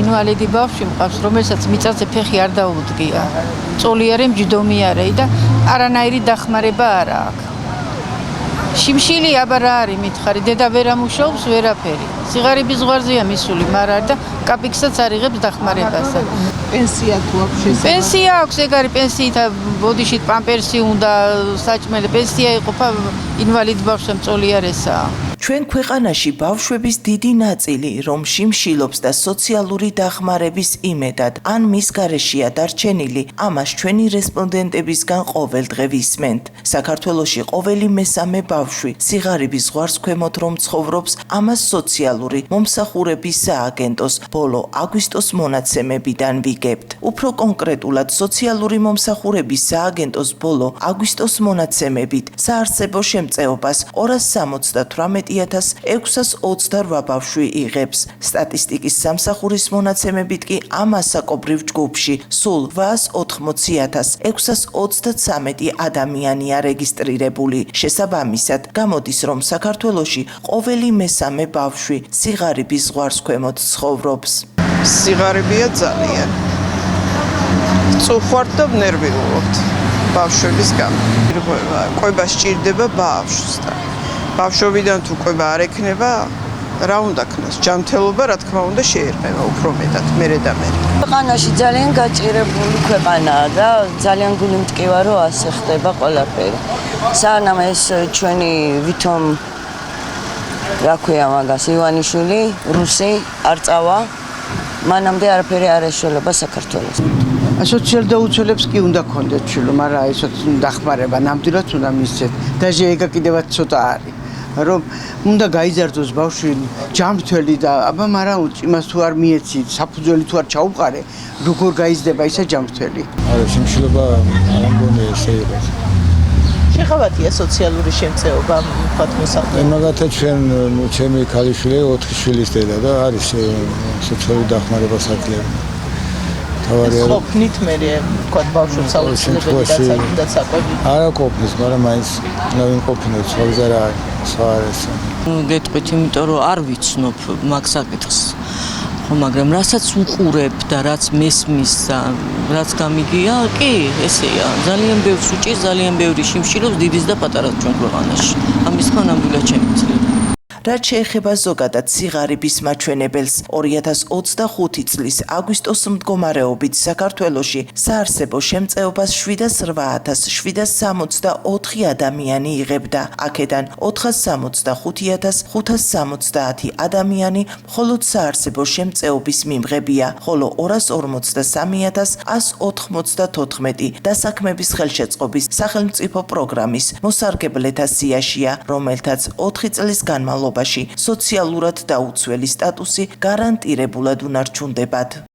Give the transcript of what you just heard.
ინვალიდი ბავშვი მყავს, რომელსაც მიწაზე ფეხი არ დაუდგია. წოლი არე, მჯდომი არე და არანაირი დახმარება არ აქვს. შიმშილი აბა რა არის მითხარი, დედა ვერ ამუშავებს ვერაფერი. სიღარიბის ზღვარზეა მისული, მაგრამ და კაპიქსაც არ იღებს დახმარებას. პენსია თუ აქვს შესაძლებელი? პენსია აქვს, ეგ არის პენსიით ბოდიში პამპერსი უნდა საჭმელი. პენსია იყოფა ინვალიდ ბავშვებს წოლი არესაა. ჩვენ ქვეყანაში ბავშვების დიდი ნაწილი რომ შიმშილობს და სოციალური დახმარების იმედად ან მის გარეშეა დარჩენილი, ამას ჩვენი რესპონდენტებისგან ყოველდღე ვისმენთ. საქართველოში ყოველი მესამე ბავშვი სიღარიბის ზღვარს ქვემოთ რომ ცხოვრობს, ამას სოციალური მომსახურების სააგენტოს ბოლო აგვისტოს მონაცემებიდან ვიგებთ. უფრო კონკრეტულად სოციალური მომსახურების სააგენტოს ბოლო აგვისტოს მონაცემებით საარსებო შემწეობას 278,628 ბავშვი იღებს. სტატისტიკის სამსახურის მონაცემებით კი ამ ასაკობრივ ჯგუფში სულ 880,633 ადამიანია რეგისტრირებული. შესაბამისად, გამოდის, რომ საქართველოში ყოველი მესამე ბავშვი სიღარიბის ზღვარს ქვემოთ ცხოვრობს. სიღარიბია ძალიან. წუხوارთ და ნერვიულობთ ბავშვების გამო. ყვება სჭირდება ბავშვს და ბავშვობიდან თუ ყვება არ ექნება, რა უნდა ქნას? ჯანმრთელობა რა თქმა უნდა შეერყება უფრო მეტად მერე და მერე. ქვეყანაში ძალიან გაჭირებული ქვეყანაა და ძალიან გული მტკივა რომ ასე ხდება ყველაფერი. სანამ ეს ჩვენი ვითომ რა ქვია მაგას ივანიშვილი, რუსი არ წავა, მანამდე არაფერი არ ეშველება საქართველოს. სოციალ დაუცველებს კი უნდა ქონდეთ შვილო, მაგრამ ეს დახმარება ნამდვილად უნდა მისცეთ. დაჟე ეგა კიდევაც ცოტა არის. რომ უნდა გაიზარდოს ბავშვი ჯანმრთელი და აბა მაგრამ იმას თუ არ მიეცით, საფუძველი თუ არ ჩაუყარე, როგორ გაიზრდება ისა ჯანმრთელი? არა, შიმშილობა არ მგონია ესე იყოს. შეხავათია სოციალური შემწეობა ვთქვათ მოსახლეობა. მაგათაც ჩემი ქალიშვილი 4 შვილის დედა და არის სოციალური დახმარება საკლები. ყოფნით მე ვთქვათ ბავშვებს აუცილებელი და საკვები. არა ყოფნის, მაგრამ მაინც ვიმყოფინოთ, სხვაზე რა სხვა არის. გეტყვით, იმიტომ რომ არ ვიცნობ მაგ საკითხს. ხო, მაგრამ რასაც უყურებ და რაც მესმის და რაც გამიგია, კი, ესეა. ძალიან ბევრს უჭირს, ძალიან ბევრი შიმშილობს დიდის და პატარას ჩვენ ქვეყანაში. ამის თან ნამდვილად შემიძლია. რაც შეეხება ზოგადად სიღარიბის მაჩვენებელს, 2025 წლის აგვისტოს მდგომარეობით საქართველოში საარსებო შემწეობას 708,764 ადამიანი იღებდა. აქედან 465,570 ადამიანი მხოლოდ საარსებო შემწეობის მიმღებია, ხოლო 243,194 დასაქმების ხელშეწყობის სახელმწიფო პროგრამის მოსარგებლეთა სიაშია, რომელთაც 4 წლის განმავლობაში სოციალურად დაუცველი სტატუსი გარანტირებულად უნარჩუნდებათ.